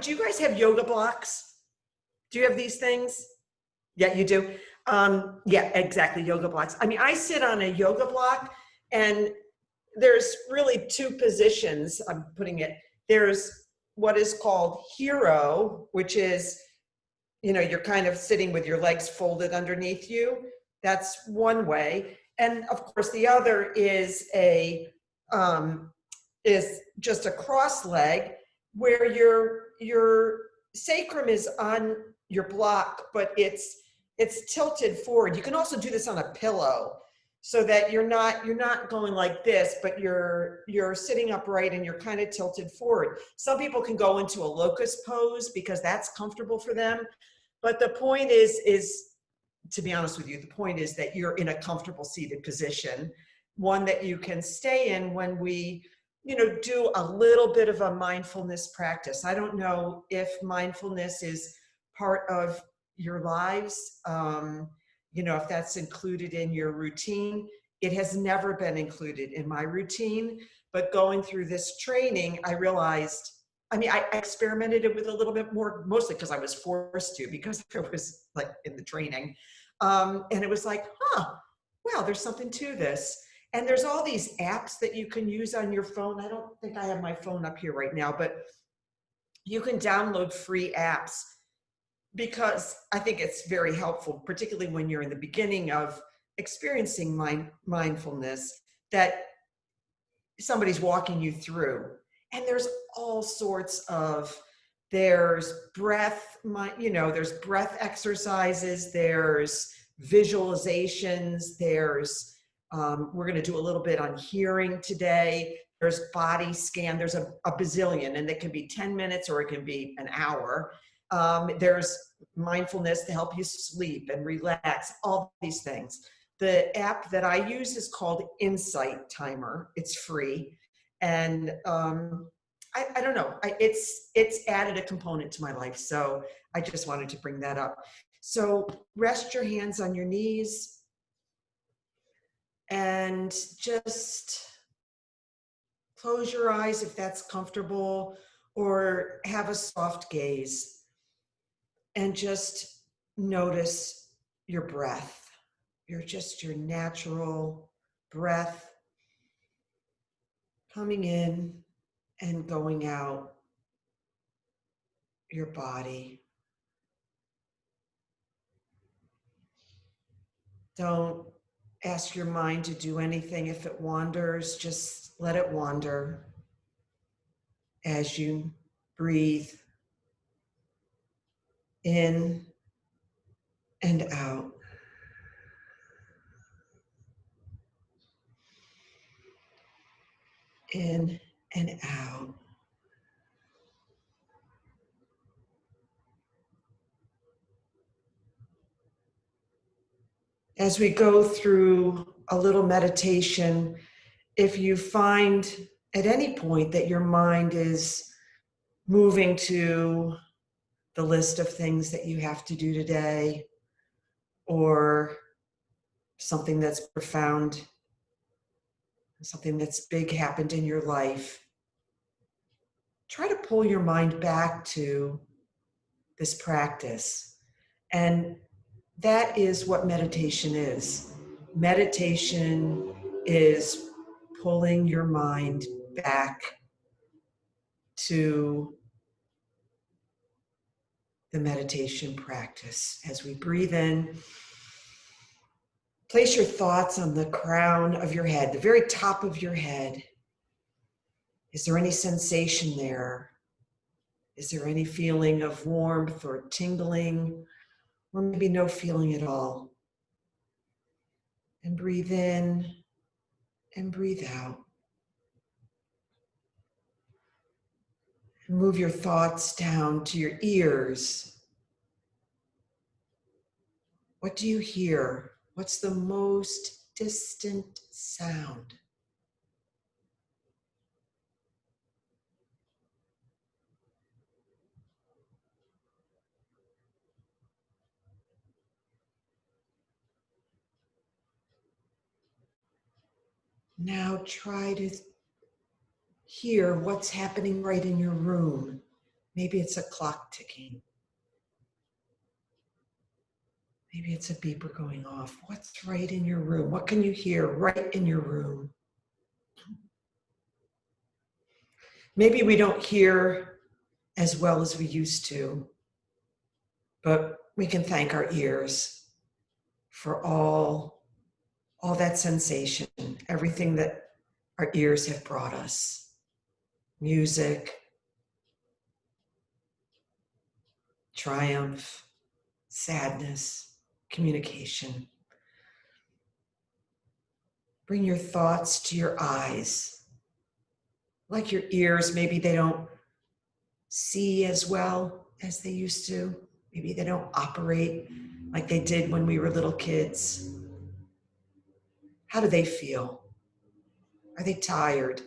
do you guys have yoga blocks? Do you have these things? Yeah, you do. Yeah, exactly. Yoga blocks. I mean, I sit on a yoga block, and there's really two positions. I'm putting it. There's what is called hero, which is, you're kind of sitting with your legs folded underneath you. That's one way. And of course, the other is is just a cross leg, where your sacrum is on your block, but it's tilted forward. You can also do this on a pillow, so that you're not going like this, but you're sitting upright and you're kind of tilted forward. Some people can go into a locust pose because that's comfortable for them. But the point is, to be honest with you, the point is that you're in a comfortable seated position, one that you can stay in when we, do a little bit of a mindfulness practice. I don't know if mindfulness is part of your lives, if that's included in your routine. It has never been included in my routine, but going through this training, I realized, I experimented it with a little bit more, mostly because I was forced to, because I was like in the training. And it was like, wow, there's something to this. And there's all these apps that you can use on your phone. I don't think I have my phone up here right now, but you can download free apps, because I think it's very helpful, particularly when you're in the beginning of experiencing mindfulness, that somebody's walking you through. And there's all sorts of, there's breath, there's breath exercises, there's visualizations, there's, we're going to do a little bit on hearing today. There's body scan, there's a bazillion, and it can be 10 minutes or it can be an hour. There's mindfulness to help you sleep and relax, all these things. The app that I use is called Insight Timer. It's free. And I don't know, it's added a component to my life. So I just wanted to bring that up. So rest your hands on your knees and just close your eyes if that's comfortable, or have a soft gaze, and just notice your breath. Your natural breath coming in and going out your body. Don't ask your mind to do anything. If it wanders, just let it wander as you breathe in and out. In and out. As we go through a little meditation, if you find at any point that your mind is moving to the list of things that you have to do today, or something that's profound, something that's big happened in your life, try to pull your mind back to this practice. And that is what meditation is. Meditation is pulling your mind back to the meditation practice. As we breathe in, place your thoughts on the crown of your head, the very top of your head. Is there any sensation there? Is there any feeling of warmth or tingling, or maybe no feeling at all? And breathe in and breathe out. And move your thoughts down to your ears. What do you hear? What's the most distant sound? Now try to hear what's happening right in your room. Maybe it's a clock ticking. Maybe it's a beeper going off. What's right in your room? What can you hear right in your room? Maybe we don't hear as well as we used to, but we can thank our ears for all that sensation, everything that our ears have brought us. Music, triumph, sadness, communication. Bring your thoughts to your eyes. Like your ears, maybe they don't see as well as they used to. Maybe they don't operate like they did when we were little kids. How do they feel? Are they tired?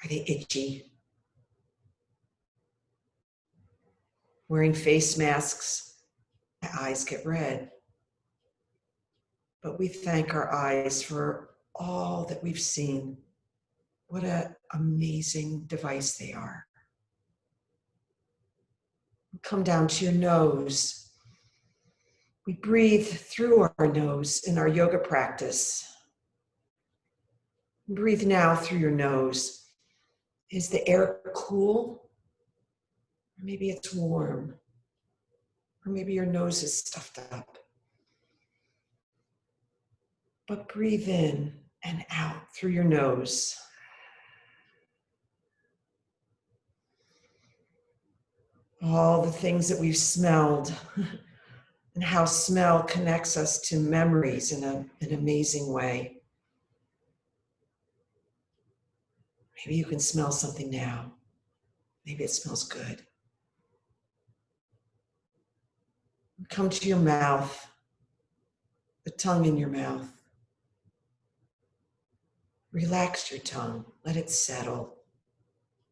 Are they itchy? Wearing face masks, my eyes get red. But we thank our eyes for all that we've seen. What an amazing device they are. Come down to your nose. We breathe through our nose in our yoga practice. Breathe now through your nose. Is the air cool? Or maybe it's warm. Or maybe your nose is stuffed up. But breathe in and out through your nose. All the things that we've smelled and how smell connects us to memories in an amazing way. Maybe you can smell something now. Maybe it smells good. Come to your mouth, the tongue in your mouth. Relax your tongue, let it settle.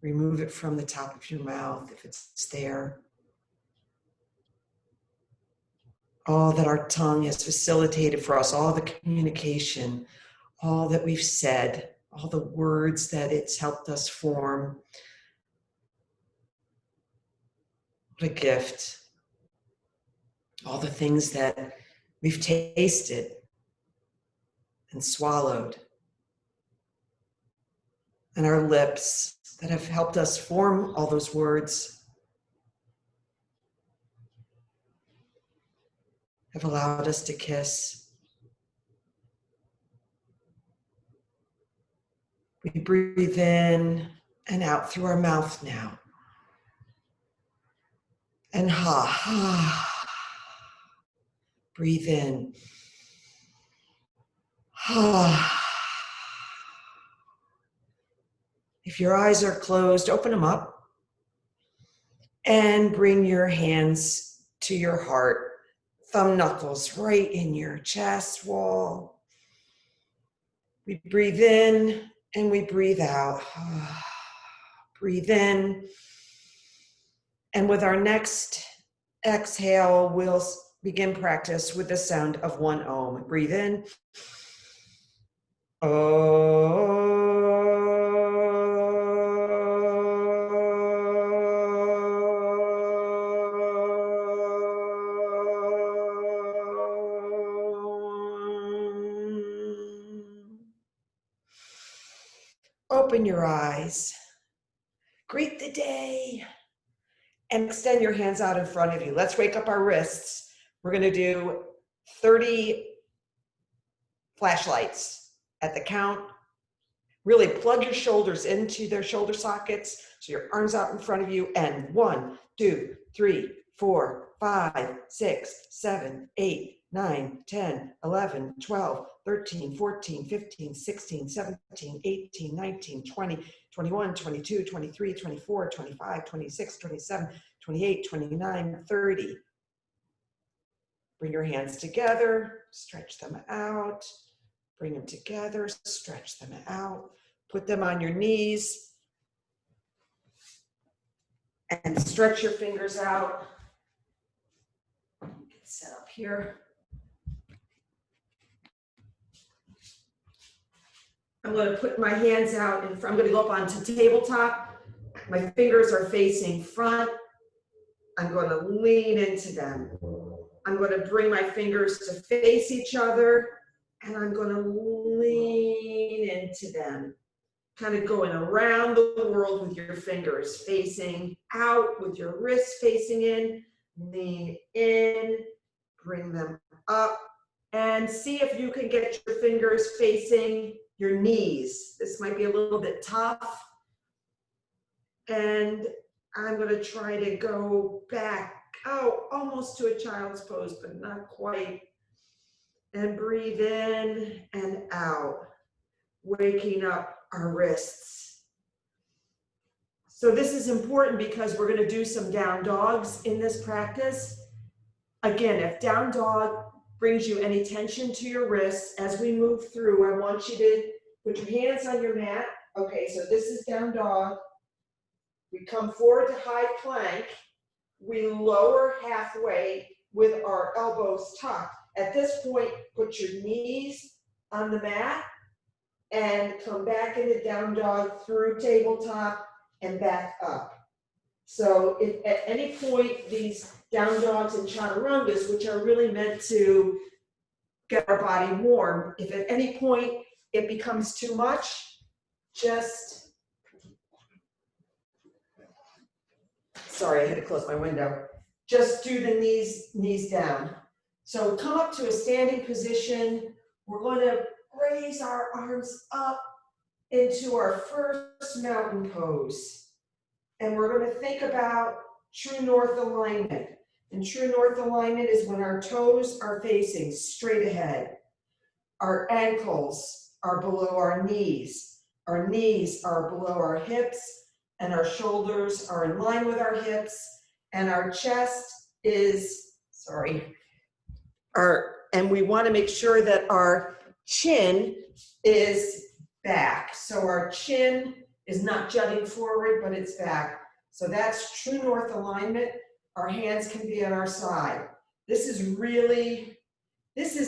Remove it from the top of your mouth if it's there. All that our tongue has facilitated for us, all the communication, all that we've said, all the words that it's helped us form. What a gift. All the things that we've tasted and swallowed. And our lips that have helped us form all those words, have allowed us to kiss. We breathe in and out through our mouth now. And ha. Breathe in. If your eyes are closed, open them up and bring your hands to your heart. Thumb knuckles right in your chest wall. We breathe in and we breathe out. Breathe in. And with our next exhale, we'll begin practice with the sound of one Om. Breathe in. Open your eyes. Greet the day. And extend your hands out in front of you. Let's wake up our wrists. We're going to do 30 flashlights at the count. Really plug your shoulders into their shoulder sockets. So your arms out in front of you. And 1, 2, 3, 4, 5, 6, 7, 8, 9, 10, 11, 12, 13, 14, 15, 16, 17, 18, 19, 20, 21, 22, 23, 24, 25, 26, 27, 28, 29, 30. Bring your hands together, stretch them out, bring them together, stretch them out, put them on your knees, and stretch your fingers out. Get set up here. I'm going to put my hands out and I'm going to go up onto tabletop. My fingers are facing front. I'm going to lean into them. I'm going to bring my fingers to face each other and I'm going to lean into them. Kind of going around the world with your fingers facing out, with your wrists facing in. Lean in, bring them up, and see if you can get your fingers facing your knees. This might be a little bit tough. And I'm going to try to go back, almost to a child's pose, but not quite. And breathe in and out, waking up our wrists. So this is important because we're going to do some down dogs in this practice. Again, if down dog brings you any tension to your wrists as we move through, I want you to put your hands on your mat. Okay, so this is down dog. We come forward to high plank. We lower halfway with our elbows tucked. At this point, put your knees on the mat and come back into down dog through tabletop and back up. So if at any point these down dogs and chaturangas, which are really meant to get our body warm, if at any point it becomes too much, just, sorry, I had to close my window. Just do the knees down. So come up to a standing position. We're going to raise our arms up into our first mountain pose. And we're going to think about true north alignment. And true north alignment is when our toes are facing straight ahead. Our ankles are below our knees are below our hips, and our shoulders are in line with our hips, and our chest is, and we want to make sure that our chin is back. So our chin is not jutting forward, but it's back. So that's true north alignment. Our hands can be at our side. This is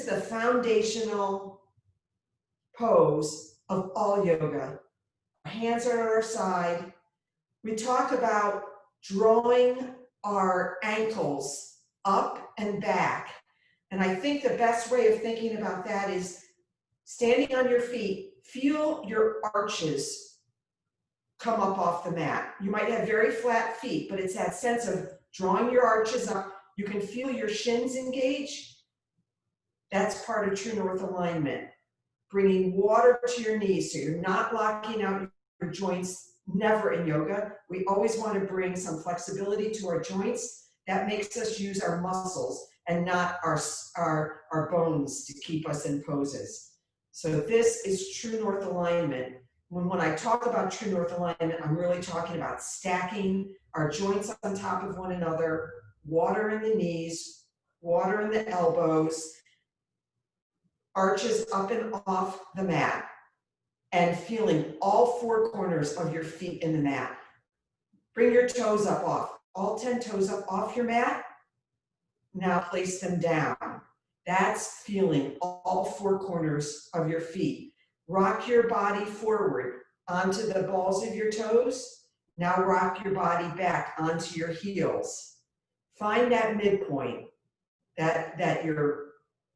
the foundational pose of all yoga. Our hands are at our side. We talk about drawing our ankles up and back. And I think the best way of thinking about that is standing on your feet, feel your arches come up off the mat. You might have very flat feet, but it's that sense of drawing your arches up. You can feel your shins engage. That's part of true north alignment. Bringing water to your knees so you're not locking out your joints. Never in yoga. We always want to bring some flexibility to our joints. That makes us use our muscles and not our bones to keep us in poses. So this is true north alignment. When I talk about true north alignment, I'm really talking about stacking our joints on top of one another, water in the knees, water in the elbows, arches up and off the mat, and feeling all four corners of your feet in the mat. Bring your toes up off, all 10 toes up off your mat. Now place them down. That's feeling all four corners of your feet. Rock your body forward onto the balls of your toes. Now rock your body back onto your heels. Find that midpoint, that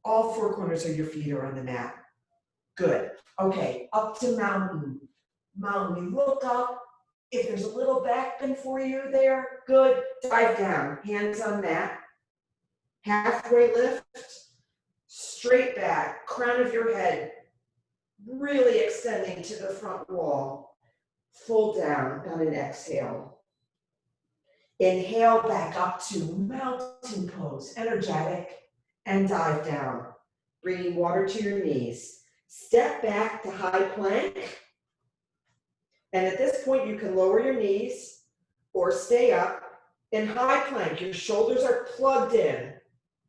all four corners of your feet are on the mat. Good. Okay, up to mountain. Mountain, we look up. If there's a little back bend for you there, good. Dive down, hands on mat. Halfway lift, straight back, crown of your head, really extending to the front wall. Full down on an exhale. Inhale back up to mountain pose, energetic, and dive down. Bringing water to your knees. Step back to high plank. And at this point, you can lower your knees or stay up. In high plank, your shoulders are plugged in.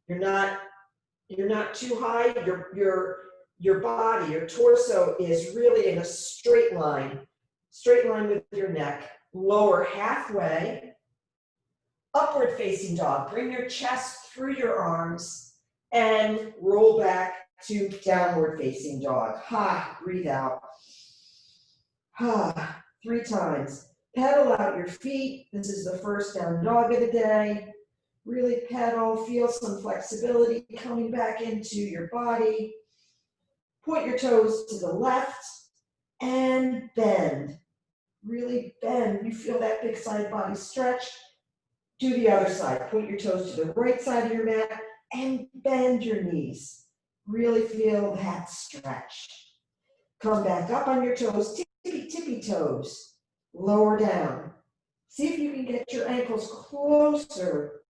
You're not too high. Your body, your torso is really in a straight line with your neck. Lower halfway. Upward facing dog. Bring your chest through your arms and roll back to downward facing dog. Breathe out. 3 times. Pedal out your feet. This is the first down dog of the day. Really pedal, feel some flexibility coming back into your body. Point your toes to the left and bend. Really bend. You feel that big side body stretch. Do the other side. Point your toes to the right side of your mat and bend your knees. Really feel that stretch. Come back up on your toes, tippy toes. Lower down. See if you can get your ankles closer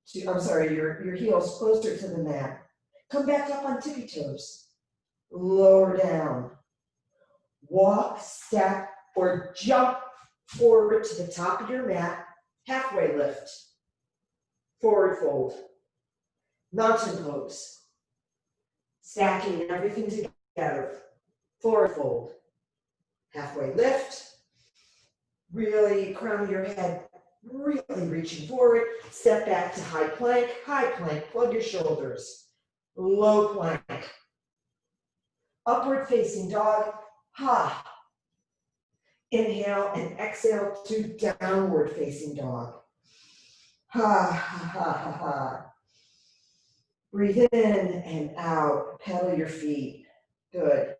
to, your heels closer to the mat. Come back up on tippy toes. Lower down. Walk, step, or jump forward to the top of your mat. Halfway lift. Forward fold. Mountain pose. Stacking everything together. Forward fold. Halfway lift. Really crown of your head, really reaching forward. Step back to high plank, plug your shoulders. Low plank. Upward facing dog, ha. Inhale and exhale to downward facing dog. Ha, ha, ha, ha, ha. Breathe in and out, pedal your feet. Good.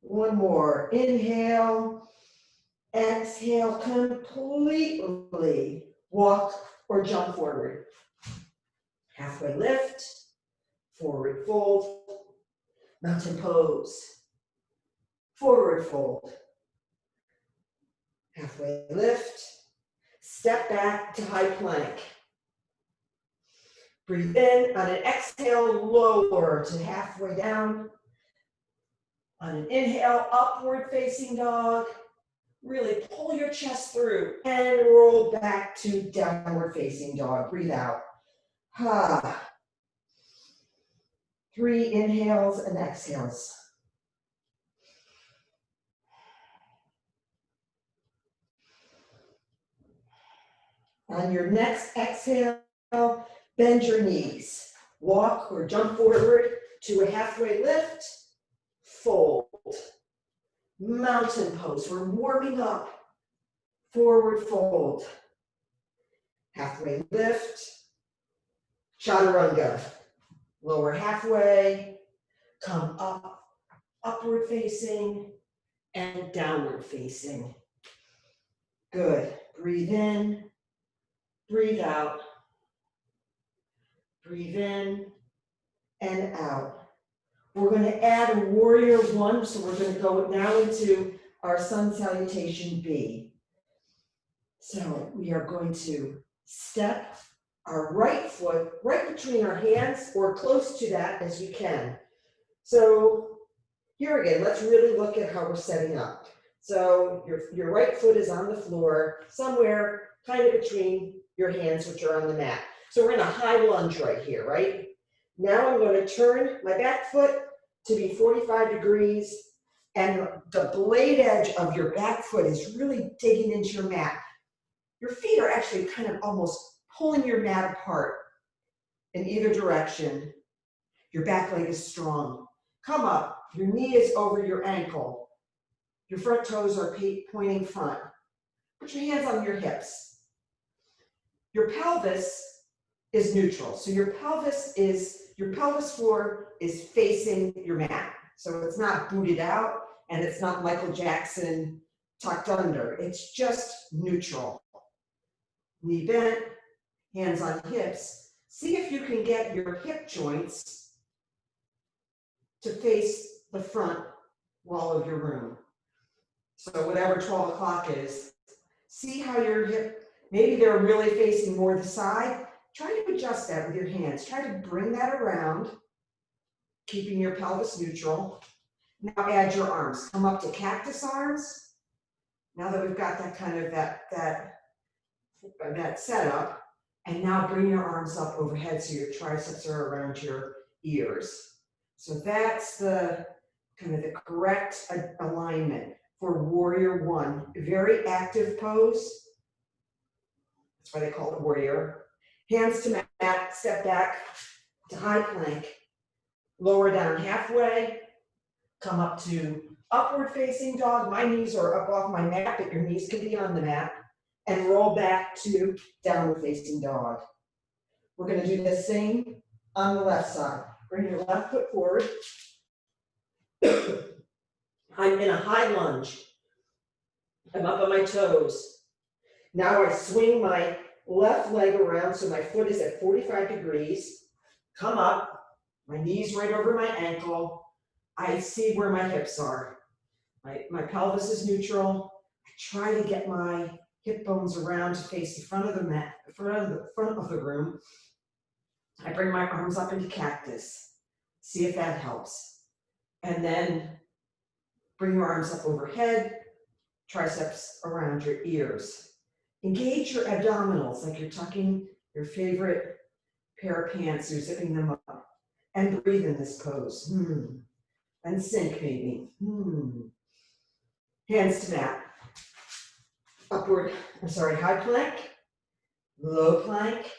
One more. Inhale, exhale, completely walk or jump forward. Halfway lift, forward fold, mountain pose, forward fold, halfway lift, step back to high plank. Breathe in, on an exhale, lower to halfway down. On an inhale, upward facing dog. Really pull your chest through and roll back to downward facing dog. Breathe out. Ha. 3 inhales and exhales. On your next exhale, bend your knees. Walk or jump forward to a halfway lift. Fold. Mountain pose. We're warming up. Forward fold. Halfway lift. Chaturanga. Lower halfway. Come up. Upward facing and downward facing. Good. Breathe in. Breathe out. Breathe in and out. We're going to add a warrior 1, so we're going to go now into our sun salutation B. So we are going to step our right foot right between our hands or close to that as we can. So here again, let's really look at how we're setting up. So your right foot is on the floor, somewhere kind of between your hands, which are on the mat. So we're in a high lunge right here, right? Now I'm going to turn my back foot to be 45 degrees, and the blade edge of your back foot is really digging into your mat. Your feet are actually kind of almost pulling your mat apart in either direction. Your back leg is strong. Come up. Your knee is over your ankle. Your front toes are pointing front. Put your hands on your hips. Your pelvis is neutral. So your pelvis floor is facing your mat. So it's not booted out and it's not Michael Jackson tucked under. It's just neutral. Knee bent, hands on hips. See if you can get your hip joints to face the front wall of your room. So whatever 12 o'clock is, see how your hip, maybe they're really facing more the side. Try to adjust that with your hands. Try to bring that around, keeping your pelvis neutral. Now add your arms. Come up to cactus arms. Now that we've got that kind of that setup, and now bring your arms up overhead so your triceps are around your ears. So that's the kind of the correct alignment for warrior 1. Very active pose. That's why they call it warrior. Hands to mat, step back to high plank. lower down halfway, come up to upward facing dog. My knees are up off my mat, but your knees can be on the mat. And roll back to downward facing dog. We're gonna do the same on the left side. Bring your left foot forward. I'm in a high lunge. I'm up on my toes. Now I swing my left leg around so my foot is at 45 degrees. Come up, my knees right over my ankle. I see where my hips are. My pelvis is neutral. I try to get my hip bones around to face the front of the mat, front of the room. I bring my arms up into cactus. See if that helps. And then bring your arms up overhead, triceps around your ears. Engage your abdominals like you're tucking your favorite pair of pants, you're zipping them up. And breathe in this pose. And sink maybe. Hands to mat. High plank, low plank,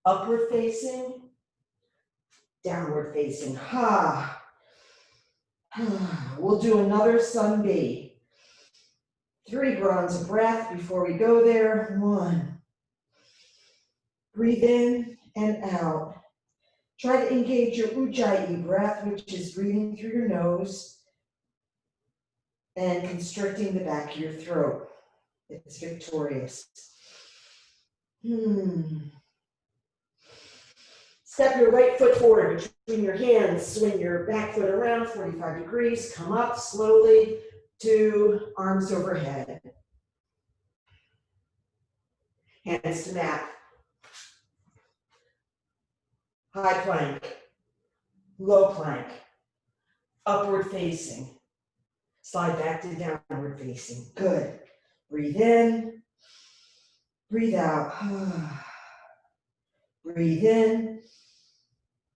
upward facing, downward facing. We'll do another sun B. 3 rounds of breath before we go there. 1. Breathe in and out. Try to engage your ujjayi breath, which is breathing through your nose and constricting the back of your throat. It's victorious. Step your right foot forward between your hands. Swing your back foot around 45 degrees. Come up slowly to arms overhead. Hands to mat. High plank. Low plank. Upward facing. Slide back to downward facing. Good. Breathe in, breathe out. Breathe in,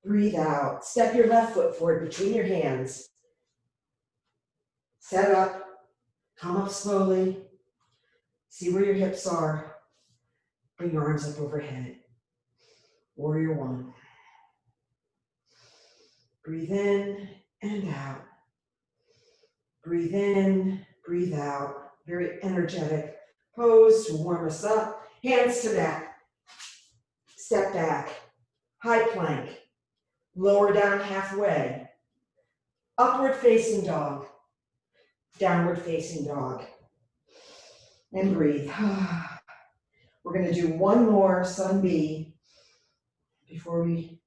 breathe out. Step your left foot forward between your hands. Set up, come up slowly. See where your hips are. Bring your arms up overhead. Warrior 1. Breathe in and out. Breathe in, breathe out. Very energetic pose to warm us up. Hands to back. Step back. High plank. Lower down halfway. Upward facing dog. Downward facing dog. And breathe. We're going to do one more sun B before we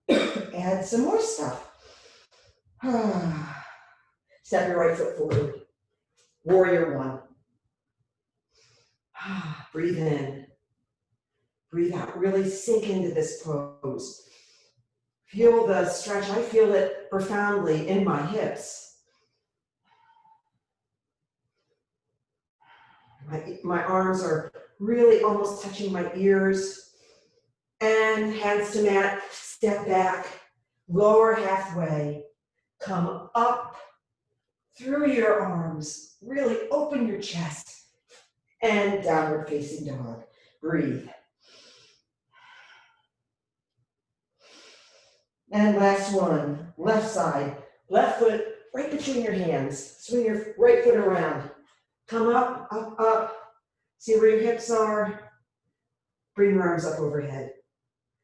add some more stuff. Step your right foot forward. Warrior 1. Breathe in. Breathe out. Really sink into this pose. Feel the stretch. I feel it profoundly in my hips. My arms are really almost touching my ears. And hands to mat. Step back. Lower halfway. Come up through your arms. Really open your chest. And downward facing dog. Breathe. And last one. Left side. Left foot right between your hands. Swing your right foot around. Come up, up, up. See where your hips are. Bring your arms up overhead.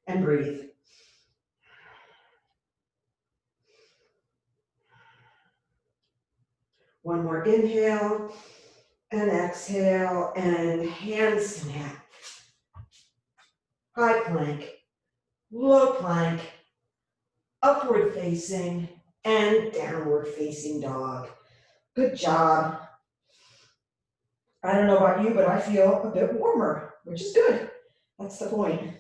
And breathe. One more inhale. And exhale, and hands to mat. High plank, low plank, upward facing, and downward facing dog. Good job. I don't know about you, but I feel a bit warmer, which is good. That's the point.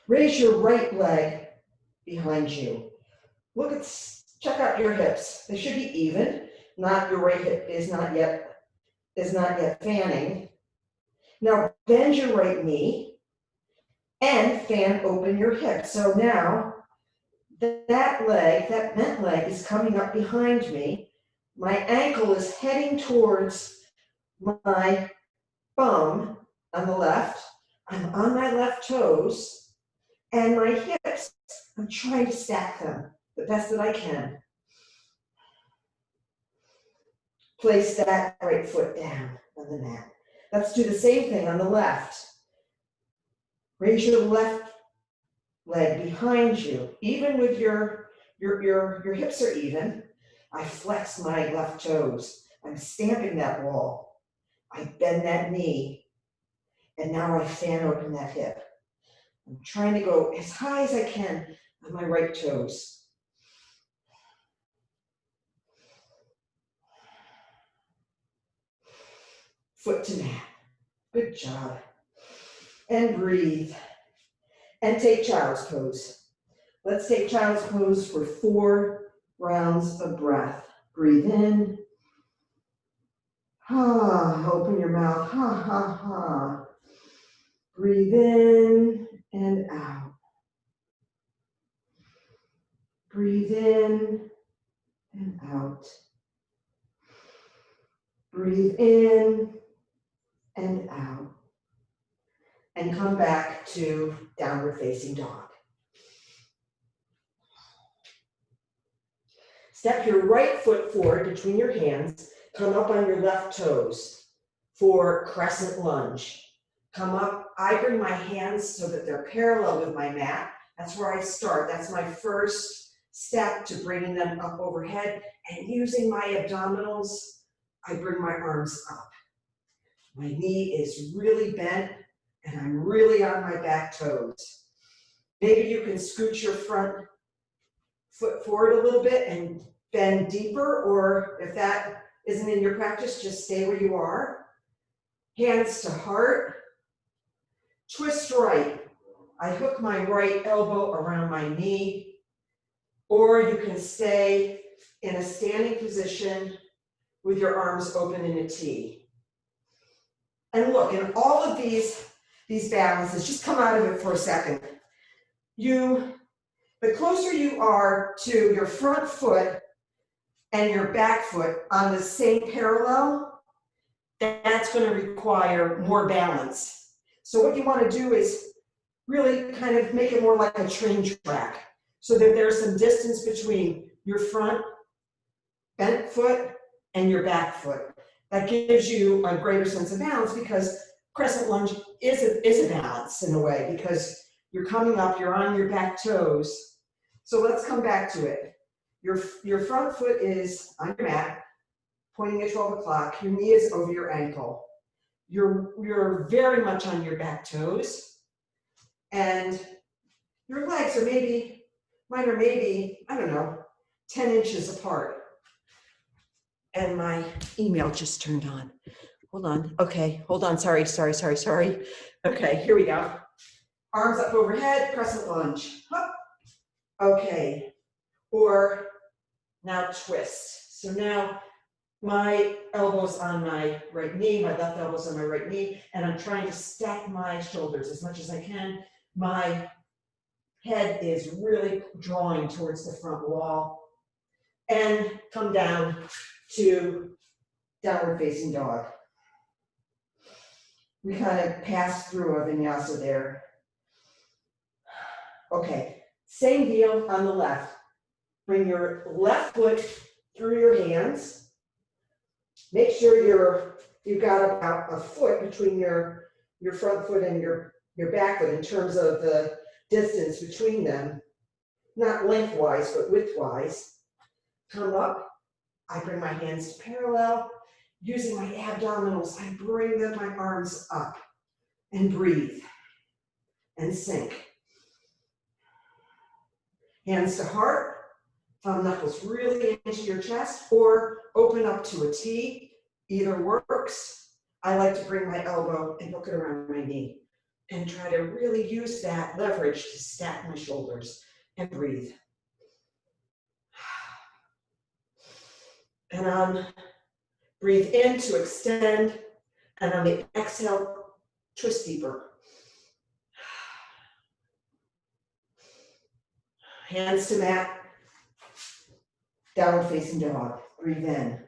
Raise your right leg behind you. Check out your hips. They should be even. Not your right hip is not yet fanning. Now bend your right knee and fan open your hip. So now that bent leg is coming up behind me. My ankle is heading towards my bum on the left. I'm on my left toes, and my hips, I'm trying to stack them the best that I can. Place that right foot down on the mat. Let's do the same thing on the left. Raise your left leg behind you, even with your hips are even. I flex my left toes. I'm stamping that wall. I bend that knee, and now I fan open that hip. I'm trying to go as high as I can on my right toes. Foot to mat. Good job. And breathe. And take child's pose. Let's take child's pose for 4 rounds of breath. Breathe in. Ha, open your mouth. Ha, ha, ha. Breathe in and out. Breathe in and out. Breathe in and out. And come back to downward facing dog. Step your right foot forward between your hands. Come up on your left toes for crescent lunge. Come up, I bring my hands so that they're parallel with my mat. That's where I start. That's my first step to bringing them up overhead. And using my abdominals, I bring my arms up. My knee is really bent and I'm really on my back toes. Maybe you can scoot your front foot forward a little bit and bend deeper, or if that isn't in your practice, just stay where you are. Hands to heart. Twist right. I hook my right elbow around my knee, or you can stay in a standing position with your arms open in a T. And look, in all of these balances, just come out of it for a second. The closer you are to your front foot and your back foot on the same parallel, that's going to require more balance. So what you want to do is really kind of make it more like a train track so that there's some distance between your front bent foot and your back foot. That gives you a greater sense of balance, because crescent lunge is a balance in a way, because you're coming up, you're on your back toes. So let's come back to it. Your front foot is on your mat, pointing at 12 o'clock. Your knee is over your ankle. You're very much on your back toes. And your legs are maybe, I don't know, 10 inches apart. And my email just turned on. Hold on. Okay, hold on. Sorry. Okay, here we go. Arms up overhead, crescent lunge. Hup. Okay. Or now twist. So now my elbow's on my right knee, my left elbow's on my right knee, and I'm trying to stack my shoulders as much as I can. My head is really drawing towards the front wall. And come down to downward facing dog. We kind of passed through a vinyasa there. Okay, same deal on the left. Bring your left foot through your hands. Make sure you've got about a foot between your front foot and your back foot in terms of the distance between them. Not lengthwise, but widthwise. Come up. I bring my hands parallel. Using my abdominals, I bring my arms up and breathe and sink. Hands to heart, thumb knuckles really into your chest, or open up to a T. Either works. I like to bring my elbow and hook it around my knee and try to really use that leverage to stack my shoulders and breathe. And breathe in to extend, and on the exhale, twist deeper. Hands to mat, downward facing dog. Breathe in.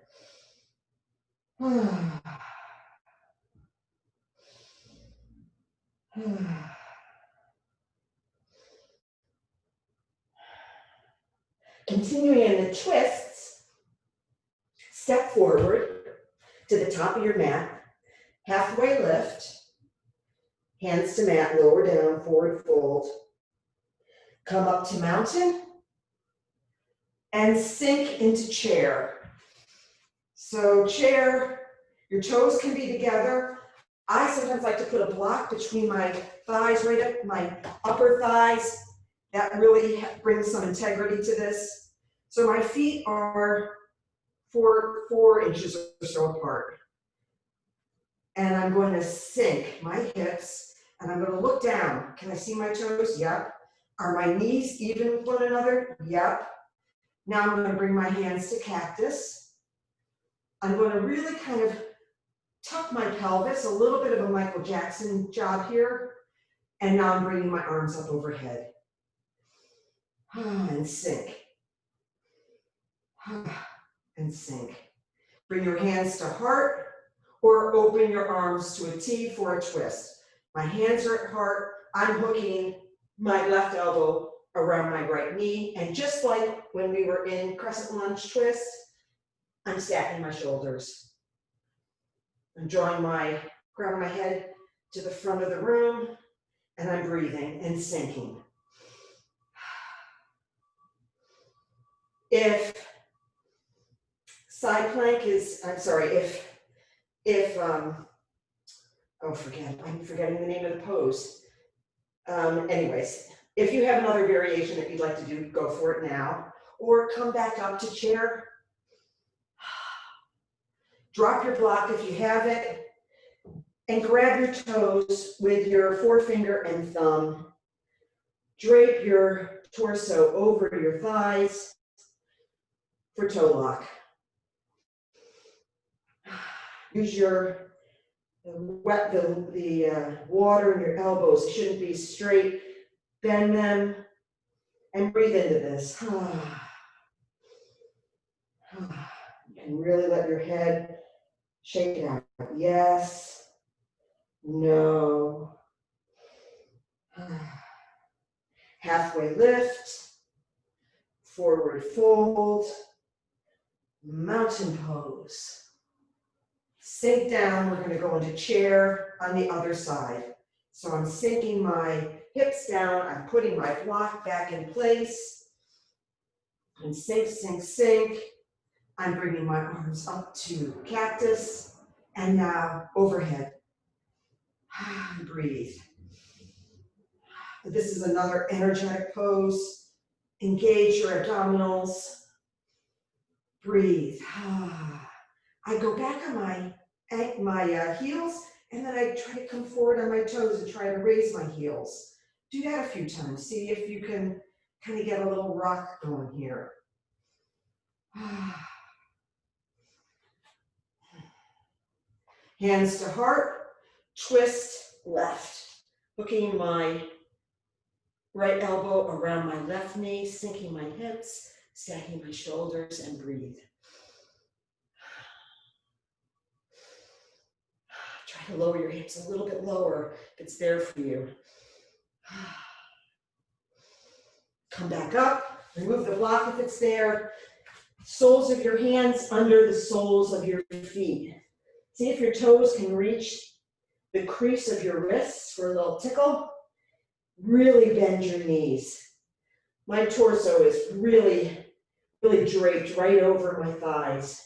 Continuing in the twists, step forward to the top of your mat, halfway lift, hands to mat, lower down, forward fold. Come up to mountain and sink into chair. So chair, your toes can be together. I sometimes like to put a block between my thighs, right up my upper thighs. That really brings some integrity to this. So my feet are four inches or so apart. And I'm going to sink my hips, and I'm going to look down. Can I see my toes? Yep. Are my knees even with one another? Yep. Now I'm going to bring my hands to cactus. I'm going to really kind of tuck my pelvis, a little bit of a Michael Jackson job here. And now I'm bringing my arms up overhead. And sink. And sink. Bring your hands to heart or open your arms to a T for a twist. My hands are at heart. I'm hooking my left elbow around my right knee. And just like when we were in crescent lunge twist, I'm stacking my shoulders. I'm drawing grabbing my head to the front of the room, and I'm breathing and sinking. If side plank is, I'm sorry, I'm forgetting the name of the pose. Anyways, if you have another variation that you'd like to do, go for it now, or come back up to chair. Drop your block if you have it, and grab your toes with your forefinger and thumb. Drape your torso over your thighs for toe lock. Use your water in your elbows. It shouldn't be straight. Bend them and breathe into this. You can really let your head shake it out. Yes. No. Halfway lift. Forward fold. Mountain pose. Sink down. We're going to go into chair on the other side. So I'm sinking my hips down. I'm putting my block back in place. And sink, sink, sink. I'm bringing my arms up to cactus. And now overhead. Breathe. This is another energetic pose. Engage your abdominals. Breathe. I go back on my heels, and then I try to come forward on my toes and try to raise my heels. Do that a few times. See if you can kind of get a little rock going here. Hands to heart, twist left. Hooking my right elbow around my left knee, sinking my hips, stacking my shoulders, and breathe. Try to lower your hips a little bit lower if it's there for you. Come back up, remove the block if it's there. Soles of your hands under the soles of your feet. See if your toes can reach the crease of your wrists for a little tickle. Really bend your knees. My torso is really draped right over my thighs.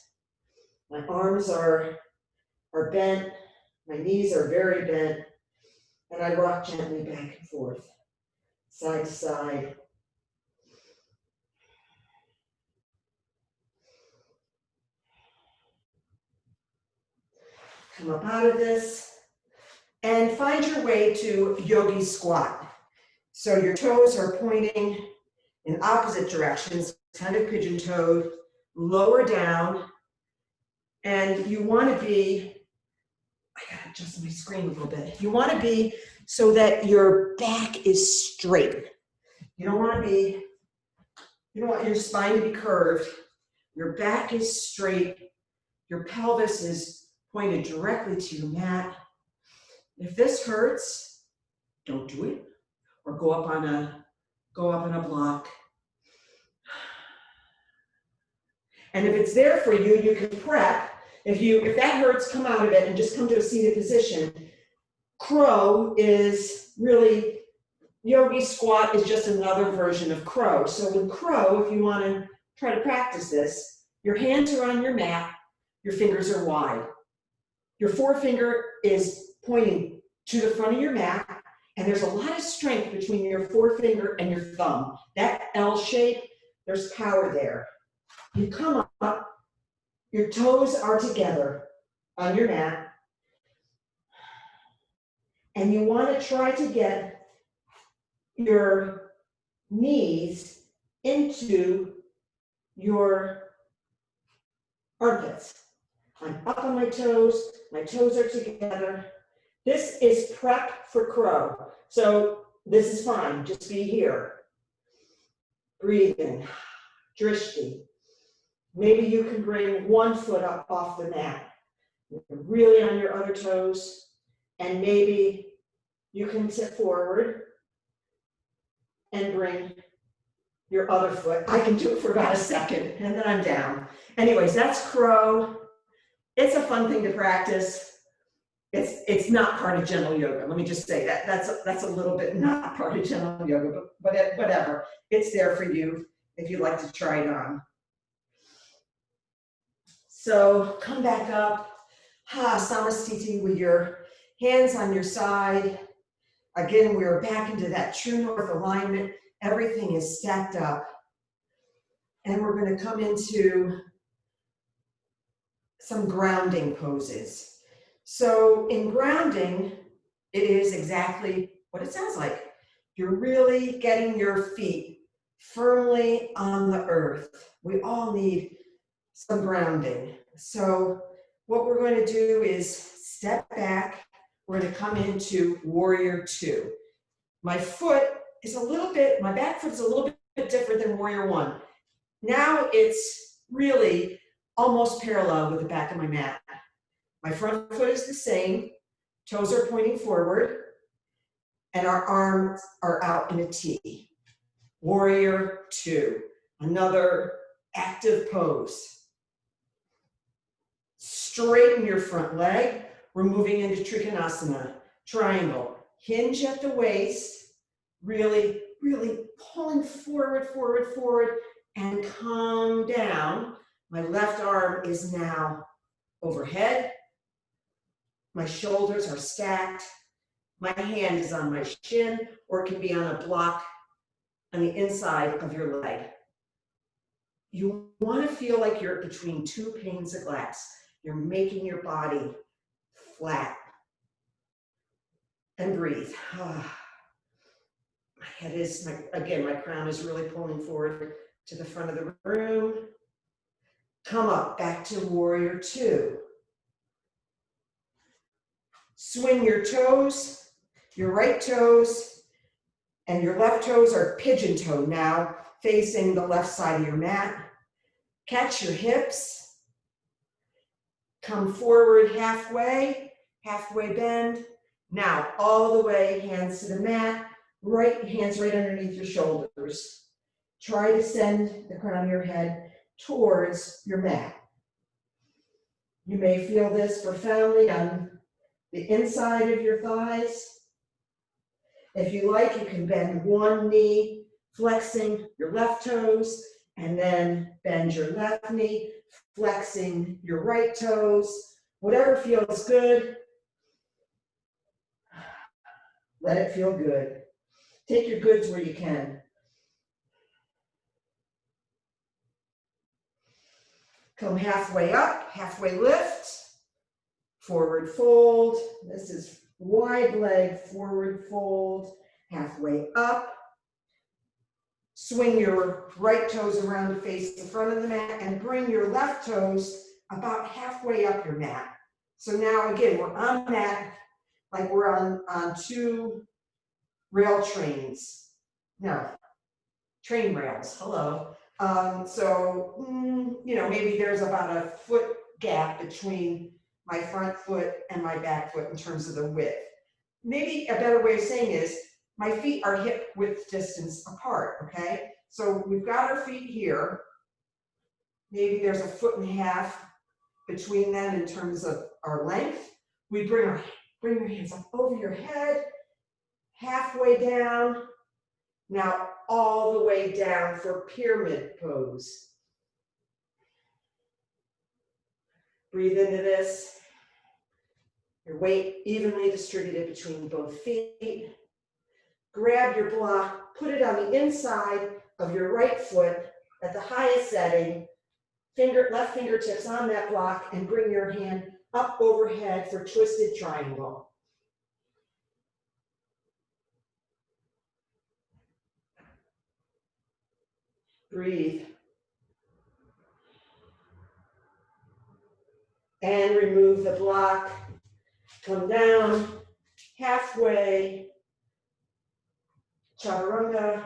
My arms are bent. My knees are very bent. And I rock gently back and forth, side to side. Come up out of this and find your way to yogi squat. So your toes are pointing in opposite directions, kind of pigeon-toed, lower down, and you want to be, I gotta adjust my screen a little bit. You want to be so that your back is straight. You don't want your spine to be curved. Your back is straight. Your pelvis is pointed directly to your mat. If this hurts, don't do it. Or go up on a block. And if it's there for you, you can prep. If that hurts, come out of it and just come to a seated position. Crow is really, yogi squat is just another version of crow. So with crow, if you want to try to practice this, your hands are on your mat, your fingers are wide. Your forefinger is pointing to the front of your mat, and there's a lot of strength between your forefinger and your thumb. That L shape, there's power there. You come up, your toes are together on your mat, and you want to try to get your knees into your armpits. I'm up on my toes are together. This is prep for crow. So this is fine, just be here. Breathing, drishti. Maybe you can bring one foot up off the mat, really on your other toes, and maybe you can sit forward and bring your other foot. I can do it for about a second, and then I'm down. Anyways, that's crow. It's a fun thing to practice. It's not part of gentle yoga. Let me just say that. That's a little bit not part of gentle yoga, but whatever. It's there for you if you'd like to try it on. So come back up. Samasthiti with your hands on your side. Again, we're back into that true north alignment. Everything is stacked up. And we're going to come into some grounding poses. So in grounding, it is exactly what it sounds like. You're really getting your feet firmly on the earth. We all need some grounding. So what we're going to do is step back. We're going to come into warrior two. My back foot is a little bit different than warrior one. Now it's really almost parallel with the back of my mat. My front foot is the same, toes are pointing forward, and our arms are out in a T. Warrior two, another active pose. Straighten your front leg. We're moving into Trikonasana, triangle. Hinge at the waist, really, really pulling forward, and come down. My left arm is now overhead. My shoulders are stacked. My hand is on my shin, or it can be on a block on the inside of your leg. You want to feel like you're between two panes of glass. You're making your body flat. And breathe. My head is, my crown is really pulling forward to the front of the room. Come up, back to warrior two. Swing your toes, your right toes and your left toes are pigeon toe now, facing the left side of your mat. Catch your hips. Come forward halfway bend. Now all the way, hands to the mat, hands right underneath your shoulders. Try to send the crown of your head towards your mat. You may feel this profoundly on the inside of your thighs. If you like, you can bend one knee, flexing your left toes, and then bend your left knee, flexing your right toes. Whatever feels good, let it feel good. Take your goods where you can. Come halfway up, halfway lift, forward fold. This is wide leg, forward fold, halfway up. Swing your right toes around to face the front of the mat and bring your left toes about halfway up your mat. So now again, we're on the mat like we're on two rail trains. No, train rails, hello. Maybe there's about a foot gap between my front foot and my back foot in terms of the width. maybe a better way of saying is my feet are hip width distance apart, okay? So we've got our feet here. Maybe there's 1.5 feet between them in terms of our length. We bring your hands up over your head, halfway down. Now all the way down for pyramid pose. Breathe into this. Your weight evenly distributed between both feet. Grab your block, put it on the inside of your right foot at the highest setting. Left fingertips on that block, and bring your hand up overhead for twisted triangle. Breathe. And remove the block. Come down, halfway, chaturanga,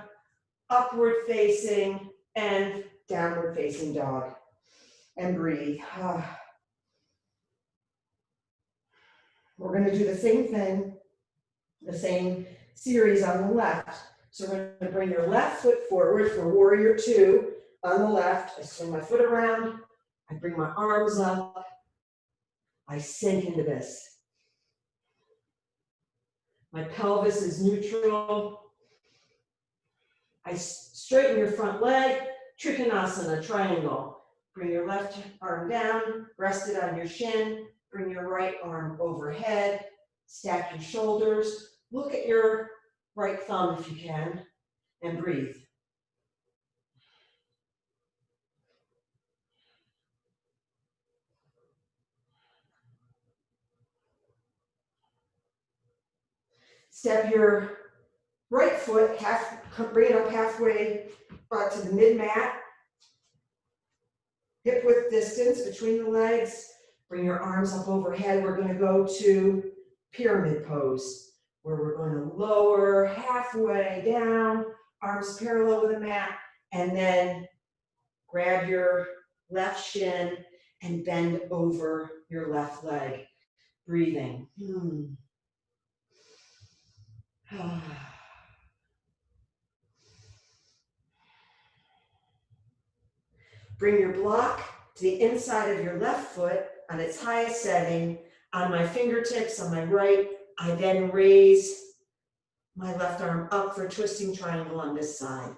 upward facing, and downward facing dog. And breathe. We're going to do the same thing, the same series on the left. So we're going to bring your left foot forward for warrior 2 on the left. I swing my foot around. I bring my arms up. I sink into this. My pelvis is neutral. I straighten your front leg, Trikonasana, triangle. Bring your left arm down, rest it on your shin. Bring your right arm overhead, stack your shoulders. Look at your right thumb if you can, and breathe. Step your right foot, bring it up halfway to the mid-mat. Hip width distance between the legs. Bring your arms up overhead. We're going to go to pyramid pose, where we're going to lower halfway down, arms parallel with the mat, and then grab your left shin and bend over your left leg. Breathing. Bring your block to the inside of your left foot on its highest setting. On my fingertips on my right, I then raise my left arm up for twisting triangle on this side.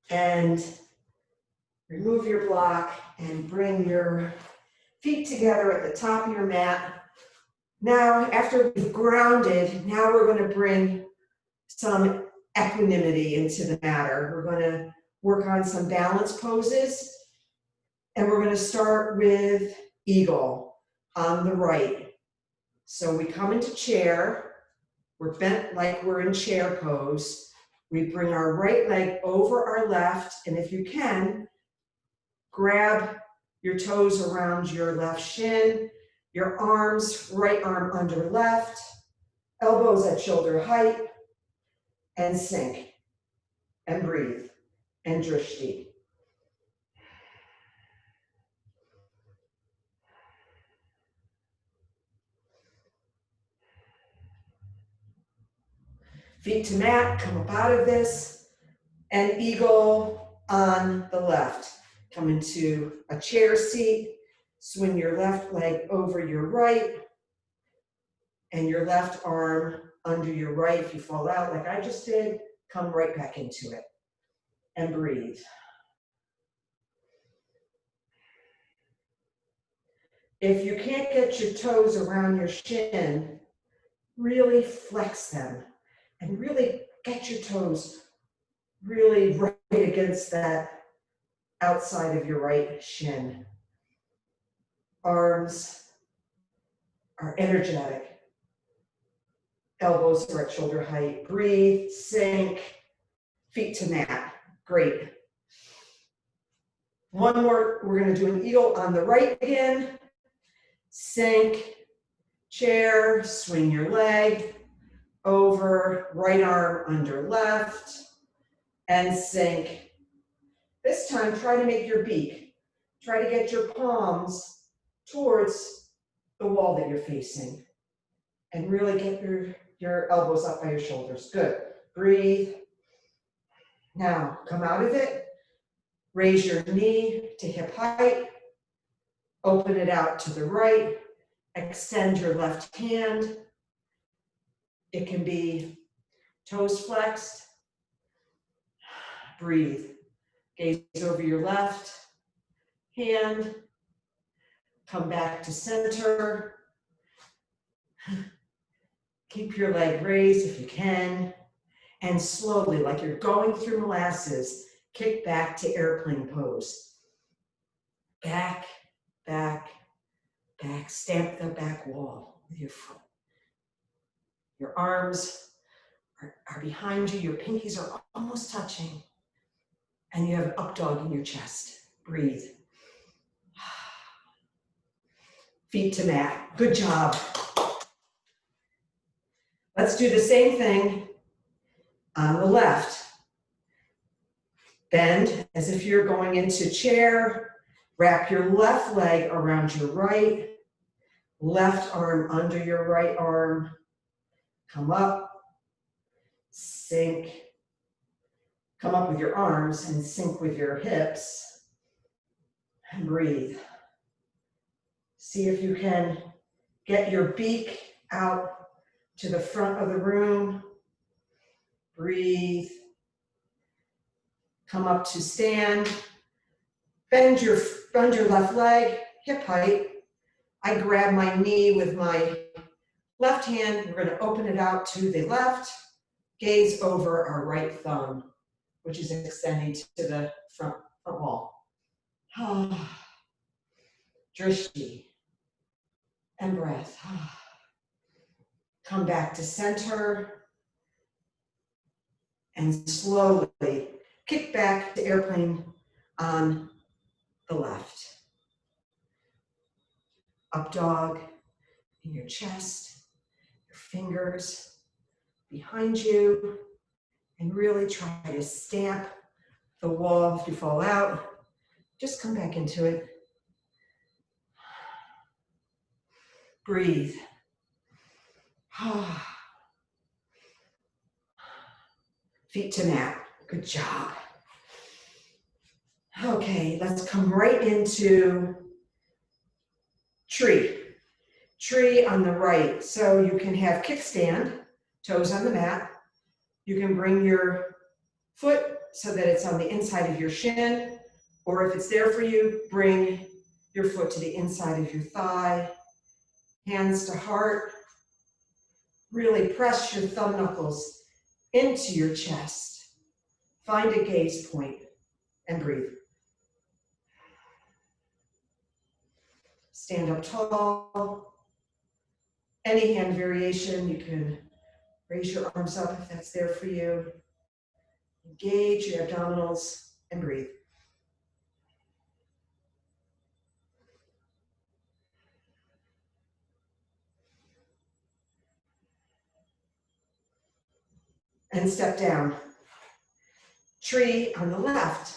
And remove your block and bring your feet together at the top of your mat. Now, after we've grounded, now we're going to bring some equanimity into the matter. We're going to work on some balance poses. And we're going to start with eagle on the right. So we come into chair. We're bent like we're in chair pose. We bring our right leg over our left, and if you can, grab your toes around your left shin, your arms, right arm under left, elbows at shoulder height, and sink, and breathe, and drishti. Feet to mat, come up out of this, and eagle on the left. Come into a chair seat, swing your left leg over your right, and your left arm under your right. If you fall out like I just did, come right back into it, and breathe. If you can't get your toes around your shin, really flex them, and really get your toes really right against that outside of your right shin. Arms are energetic. Elbows are at shoulder height. Breathe, sink, feet to mat. Great. One more, we're going to do an eagle on the right again. Sink, chair, swing your leg over, right arm under left, and sink, This time, try to make your beak. Try to get your palms towards the wall that you're facing. And really get your elbows up by your shoulders. Good. Breathe. Now, come out of it. Raise your knee to hip height. Open it out to the right. Extend your left hand. It can be toes flexed. Breathe. Gaze over your left hand. Come back to center. Keep your leg raised if you can. And slowly, like you're going through molasses, kick back to airplane pose. Back, back, back. Stamp the back wall with your foot. Your arms are behind you. Your pinkies are almost touching. And you have an up dog in your chest. Breathe. Feet to mat. Good job. Let's do the same thing on the left. Bend as if you're going into chair. Wrap your left leg around your right. Left arm under your right arm. Come up. Sink. Come up with your arms and sink with your hips. And breathe. See if you can get your beak out to the front of the room. Breathe. Come up to stand. Bend your left leg, hip height. I grab my knee with my left hand. We're going to open it out to the left. Gaze over our right thumb, which is extending to the front wall. Drishti. And breath. Come back to center. And slowly kick back to airplane on the left. Up dog in your chest, your fingers behind you, and really try to stamp the wall. If you fall out, just come back into it. Breathe. Feet to mat. Good job. Okay, let's come right into tree. Tree on the right. So you can have kickstand, toes on the mat. You can bring your foot so that it's on the inside of your shin, or if it's there for you, bring your foot to the inside of your thigh. Hands to heart. Really press your thumb knuckles into your chest. Find a gaze point and breathe. Stand up tall. Any hand variation, you can raise your arms up if that's there for you. Engage your abdominals and breathe. And step down. Tree on the left.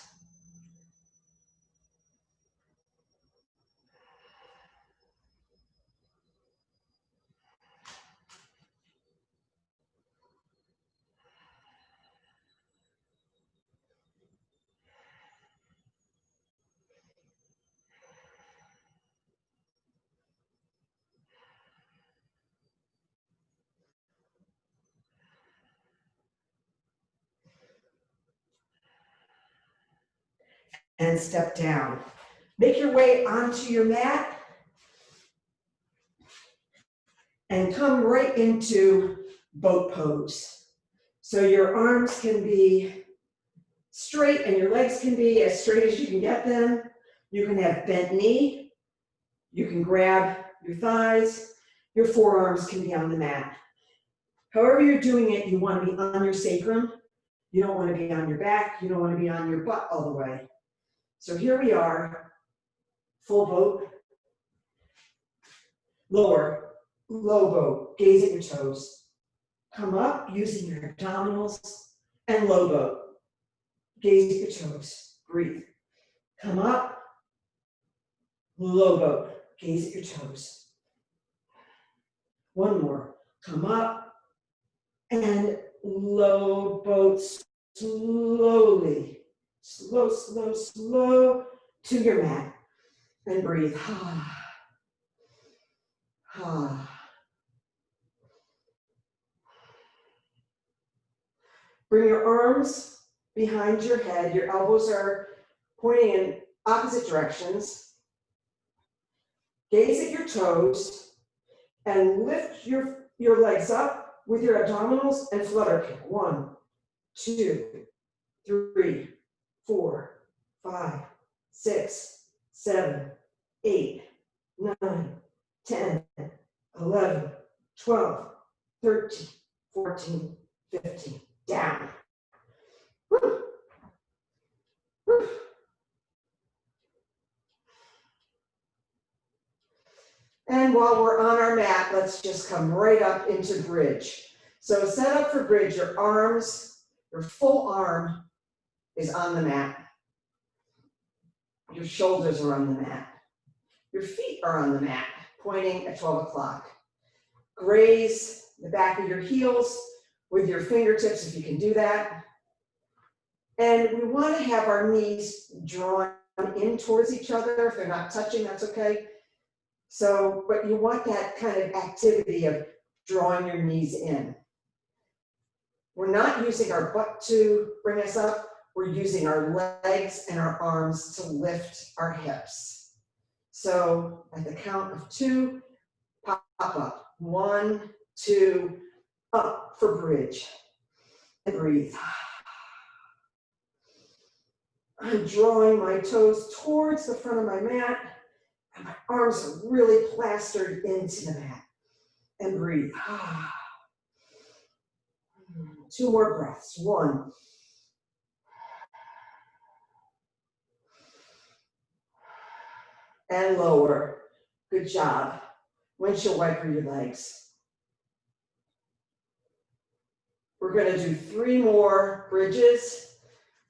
And step down. Make your way onto your mat and come right into boat pose. So your arms can be straight and your legs can be as straight as you can get them. You can have bent knee. You can grab your thighs. Your forearms can be on the mat. However you're doing it, you want to be on your sacrum. You don't want to be on your back. You don't want to be on your butt all the way. So here we are, full boat, lower, low boat, gaze at your toes. Come up using your abdominals and low boat, gaze at your toes. breathe. Come up, low boat, gaze at your toes. One more, come up, and low boat slowly, slow to your mat, and breathe. Bring your arms behind your head. Your elbows are pointing in opposite directions. Gaze at your toes and lift your legs up with your abdominals and flutter kick. 1, 2, 3, 4, 5, 6, 7, 8, 9, 10, 11, 12, 13, 14, 15. Down. Woo. Woo. And while we're on our mat, let's just come right up into bridge. So set up for bridge, your arms, your full arm is on the mat. Your shoulders are on the mat. Your feet are on the mat, pointing at 12 o'clock. Graze the back of your heels with your fingertips if you can do that. And we want to have our knees drawn in towards each other. If they're not touching, that's okay. So, but you want that kind of activity of drawing your knees in. We're not using our butt to bring us up. We're using our legs and our arms to lift our hips. So at the count of 2, pop up. 1, 2, up for bridge. And breathe. I'm drawing my toes towards the front of my mat, and my arms are really plastered into the mat. And breathe. 2 more breaths. 1. And lower. Good job. Windshield wiper your legs. We're going to do 3 more bridges.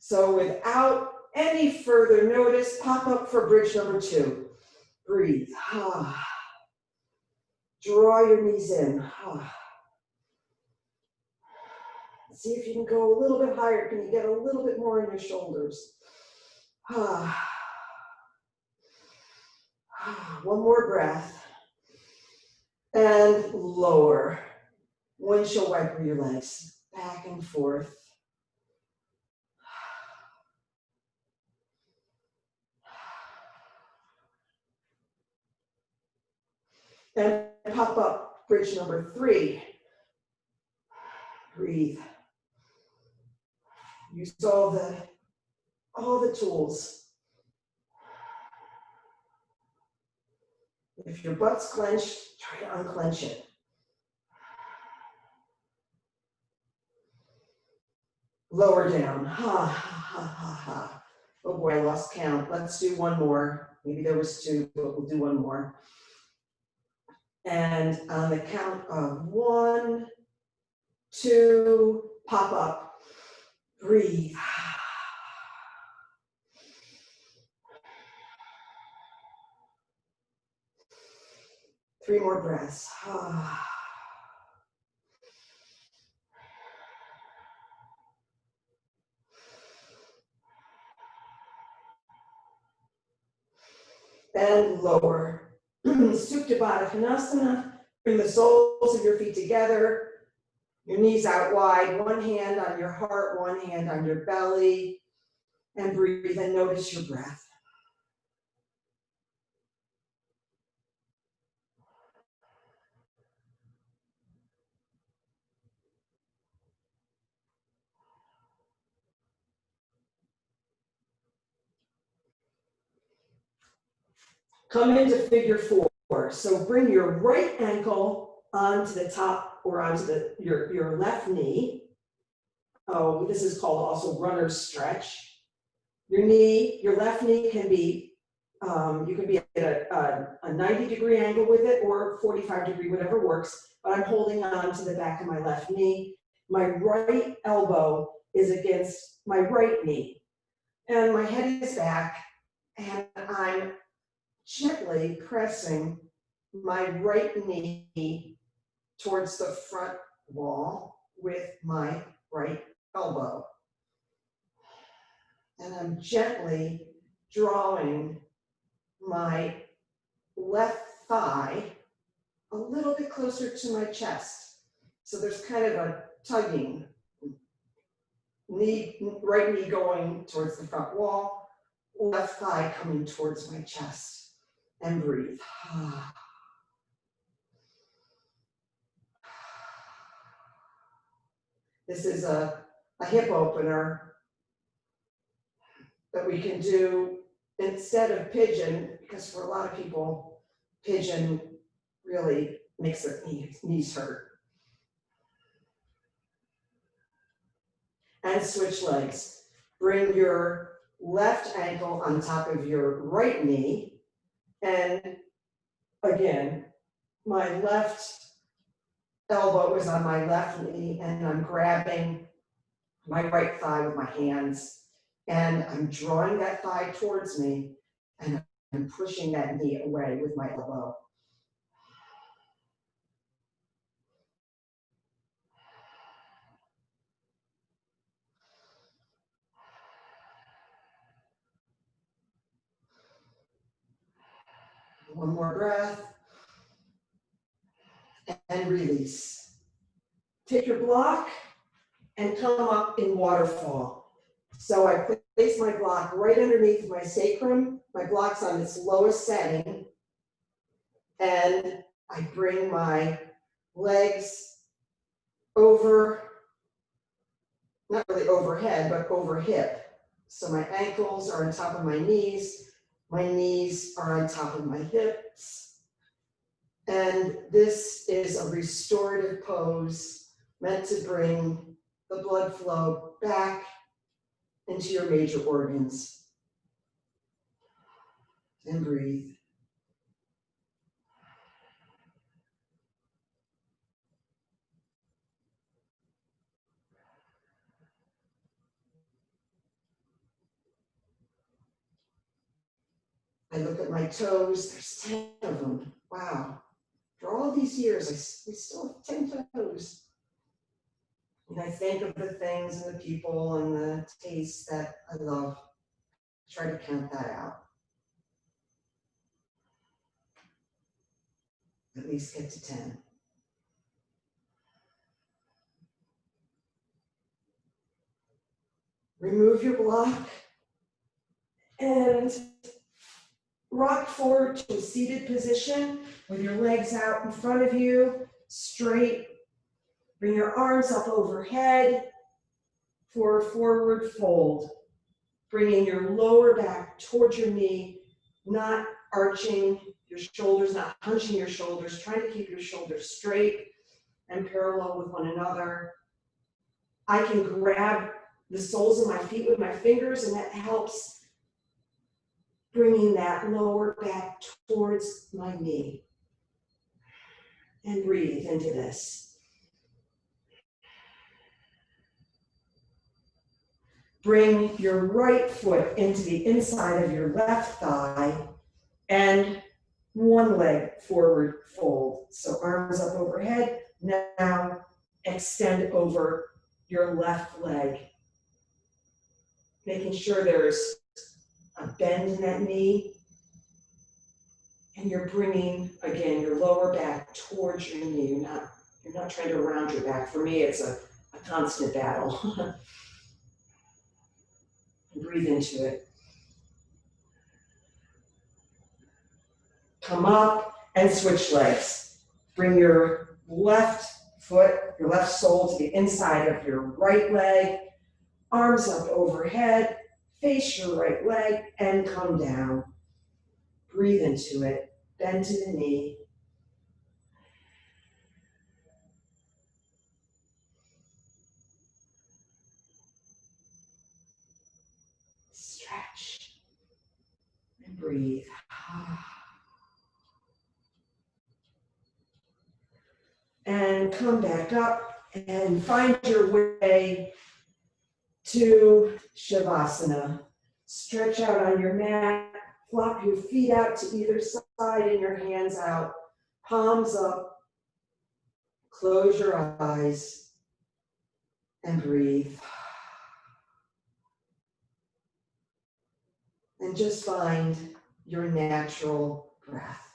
So without any further notice, pop up for bridge number 2. Breathe. Draw your knees in. See if you can go a little bit higher. Can you get a little bit more in your shoulders? 1 more breath. And lower. Windshield wiper your legs. Back and forth. And pop up bridge number 3. Breathe. Use all the tools. If your butt's clenched, try to unclench it. Lower down. Oh boy, I lost count. Let's do 1 more. Maybe there was 2, but we'll do 1 more. And on the count of 1, 2, pop up. Breathe. 3 more breaths. And lower. Supta Baddha Konasana. Bring the soles of your feet together. Your knees out wide. 1 hand on your heart, 1 hand on your belly. And breathe and notice your breath. Come into figure 4. So bring your right ankle onto the top or onto your left knee. Oh, this is called also runner's stretch. Your left knee can be, you can be at a 90-degree angle with it or 45-degree, whatever works, but I'm holding on to the back of my left knee. My right elbow is against my right knee. And my head is back, and I'm gently pressing my right knee towards the front wall with my right elbow. And I'm gently drawing my left thigh a little bit closer to my chest. So there's kind of a tugging. Right knee going towards the front wall, left thigh coming towards my chest. And breathe. This is a hip opener that we can do instead of pigeon, because for a lot of people, pigeon really makes their knees hurt. And switch legs. Bring your left ankle on top of your right knee. And again, my left elbow is on my left knee, and I'm grabbing my right thigh with my hands. And I'm drawing that thigh towards me, and I'm pushing that knee away with my elbow. One more breath. And release. Take your block and come up in waterfall. So I place my block right underneath my sacrum. My block's on its lowest setting. And I bring my legs over, not really overhead, but over hip. So my ankles are on top of my knees are on top of my hips. And this is a restorative pose meant to bring the blood flow back into your major organs. And breathe. I look at my toes, there's 10 of them. Wow. For all these years, we still have 10 toes. And I think of the things and the people and the tastes that I love. Try to count that out. At least get to 10. Remove your block and rock forward to a seated position with your legs out in front of you, straight. Bring your arms up overhead for a forward fold. Bringing your lower back towards your knee, not arching your shoulders, not hunching your shoulders, trying to keep your shoulders straight and parallel with one another. I can grab the soles of my feet with my fingers, and that helps bringing that lower back towards my knee. And breathe into this. Bring your right foot into the inside of your left thigh and one leg forward fold. So arms up overhead. Now extend over your left leg. Making sure there's a bend in that knee. And you're bringing, again, your lower back towards your knee. You're not trying to round your back. For me, it's a constant battle. Breathe into it. Come up and switch legs. Bring your left foot, your left sole to the inside of your right leg. Arms up overhead. Face your right leg and come down. Breathe into it. Bend to the knee. Stretch. And breathe. And come back up and find your way to Shavasana. Stretch out on your mat, flop your feet out to either side and your hands out, palms up. Close your eyes and breathe. And just find your natural breath.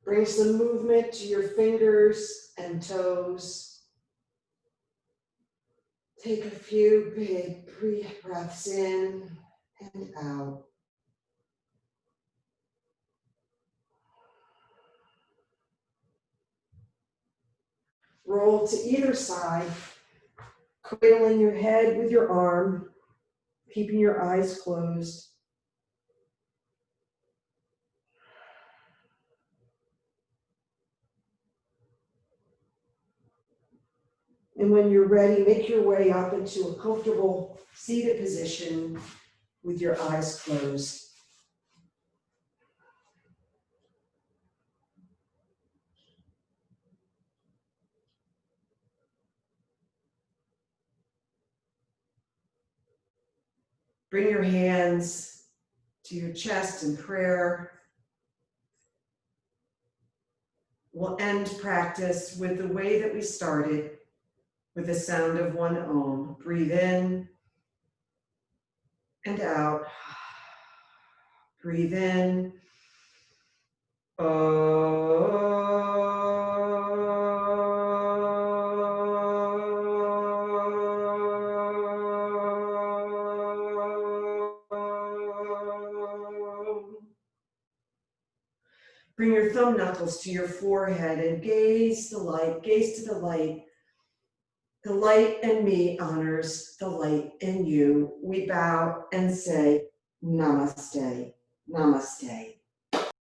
Bring some movement to your fingers and toes. Take a few big breaths in and out. Roll to either side, cradling your head with your arm, keeping your eyes closed. And when you're ready, make your way up into a comfortable seated position with your eyes closed. Bring your hands to your chest in prayer. We'll end practice with the way that we started, with the sound of one Om. Breathe in and out. Breathe in. Bring your thumb knuckles to your forehead and gaze to the light. The light in me honors the light in you. We bow and say, Namaste, Namaste.